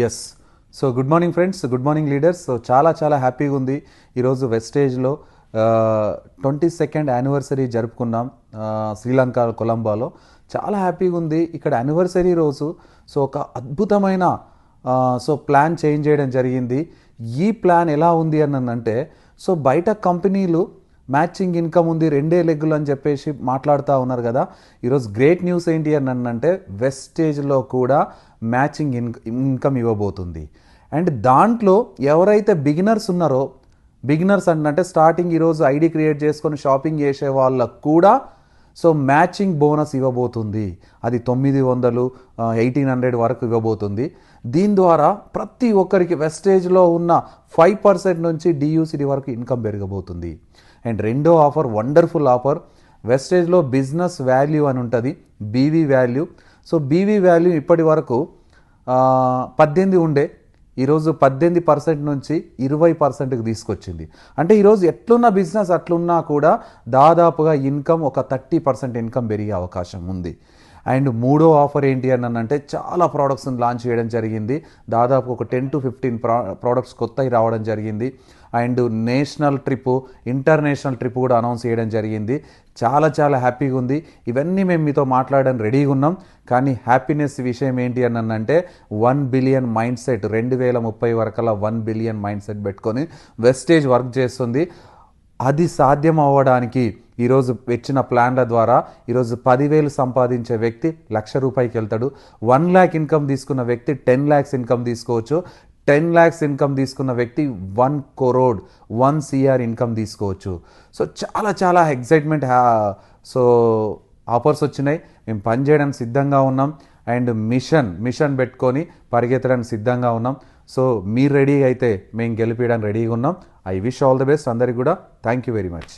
Yes. So good morning friends, good morning leaders. So చాలా హ్యాపీగా ఉంది. ఈరోజు వెస్టేజ్లో 22nd యానివర్సరీ జరుపుకున్నాం శ్రీలంక కొలంబోలో. చాలా హ్యాపీగా ఉంది. ఇక్కడ యానివర్సరీ రోజు సో ఒక అద్భుతమైన ప్లాన్ చేంజ్ చేయడం జరిగింది. ఈ ప్లాన్ ఎలా ఉంది అని అంటే, సో బయట కంపెనీలు మ్యాచింగ్ ఇన్కమ్ ఉంది 2 లెగ్గులు అని చెప్పేసి మాట్లాడుతూ ఉన్నారు కదా. ఈరోజు గ్రేట్ న్యూస్ ఏంటి అని అంటే, వెస్టేజ్లో కూడా మ్యాచింగ్ ఇన్కమ్ ఇవ్వబోతుంది. అండ్ దాంట్లో ఎవరైతే బిగినర్స్ ఉన్నారో, బిగినర్స్ అంటే స్టార్టింగ్ ఈరోజు ఐడి క్రియేట్ చేసుకొని షాపింగ్ చేసే వాళ్ళకు కూడా సో మ్యాచింగ్ బోనస్ ఇవ్వబోతుంది. అది 900 1800 వరకు ఇవ్వబోతుంది. దీని ద్వారా ప్రతి ఒక్కరికి వెస్టేజ్లో ఉన్న 5% నుంచి డియూసిడి వరకు ఇన్కమ్ పెరగబోతుంది. అండ్ రెండో ఆఫర్, వండర్ఫుల్ ఆఫర్. వెస్టేజ్లో బిజినెస్ వాల్యూ అని ఉంటుంది, BV value. So BV value ఇప్పటి వరకు 18 ఉండే, ఈరోజు 18% నుంచి 20%కి తీసుకొచ్చింది. అంటే ఈరోజు ఎట్లున్న బిజినెస్ అట్లున్నా కూడా దాదాపుగా ఇన్కమ్ ఒక 30% ఇన్కమ్ పెరిగే అవకాశం ఉంది. అండ్ మూడో ఆఫర్ ఏంటి అని అంటే, చాలా ప్రోడక్ట్స్ని లాంచ్ చేయడం జరిగింది. దాదాపు ఒక 10 to 15 ప్రోడక్ట్స్ కొత్తవి రావడం జరిగింది. And national trip, international trip కూడా అనౌన్స్ చేయడం జరిగింది. చాలా హ్యాపీగా ఉంది. ఇవన్నీ మేము మీతో మాట్లాడడానికి రెడీగా ఉన్నాం. కానీ హ్యాపీనెస్ విషయం ఏంటి అని అంటే, 1 బిలియన్ మైండ్ సెట్ 2030 వరకల్లా 1 బిలియన్ మైండ్ సెట్ పెట్టుకొని వెస్టేజ్ వర్క్ చేస్తుంది. అది సాధ్యం అవ్వడానికి ఈరోజు వచ్చిన ప్లాన్ల ద్వారా ఈరోజు 10,000 సంపాదించే వ్యక్తి ₹1,00,000 వెళ్తాడు. 1 lakh ఇన్కమ్ తీసుకున్న వ్యక్తి 10 lakhs ఇన్కమ్ తీసుకోవచ్చు. 10 lakhs ఇన్కమ్ తీసుకున్న వ్యక్తి 1 crore 1 CR ఇన్కమ్ తీసుకోవచ్చు. సో చాలా ఎక్సైట్మెంట్. సో ఆఫర్స్ వచ్చినాయి, మేము పనిచేయడానికి సిద్ధంగా ఉన్నాం. అండ్ మిషన్ పెట్టుకొని పరిగెత్తడానికి సిద్ధంగా ఉన్నాం. సో మీరు రెడీ అయితే మేము గెలిపించడానికి రెడీగా ఉన్నాం. I wish all the best అందరికి కూడా. Thank you very much.